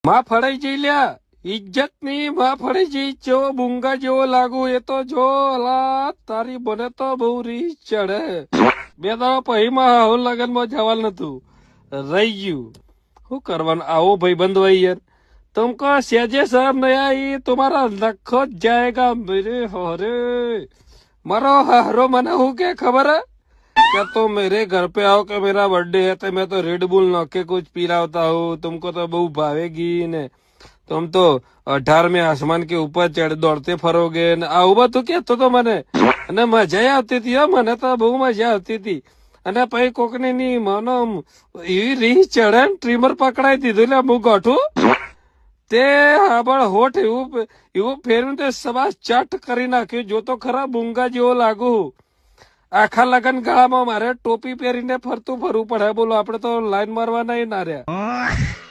માં ફળાઈ જઈ લ્યા ઇજ્જત ની માં ફળી જઈ જેવો બુંગા જેવો લાગુ એ તો જો અલા તારી બને તો બહુ રીસ ચડે બે દાડા પછી માં હું લગન માં જવાનું નતું રહી ગયું શું કરવાનું આવો ભાઈ બંધ હોય યાર तुमको सेजे सर नहीं आई तुम्हारा लखो जाएगा मेरे हरे मरो हरो मना हूँ क्या खबर है क्या तुम मेरे घर पे आओ कि मेरा बर्थडे है तो मैं तो रेड बुल न के कुछ पिलाता हूँ तुमको तो बहु भावेगी ने तुम तो 18वें आसमान के ऊपर चढ़ दौड़ते फरोगे ने आવું બધું કેતો તો મને અને મજા આવતી હતી મને તો બહુ મજા આવતી હતી અને પછી કોકની ની મનો એવી રીહ ચડે ટ્રીમર પકડાઈ દીધું એટલે હું ગોઠું તે હાબળ હોઠ એવું ફેર્યું તે સબાસ ચટ કરી નાખ્યું જો તો ખરા બુંગા જેવો લાગુ આખા લગન ગાળામાં મારે ટોપી પહેરીને ફરતું ફરવું પડે બોલો આપડે તો લાઈન મારવા નહીં ના રહ્યા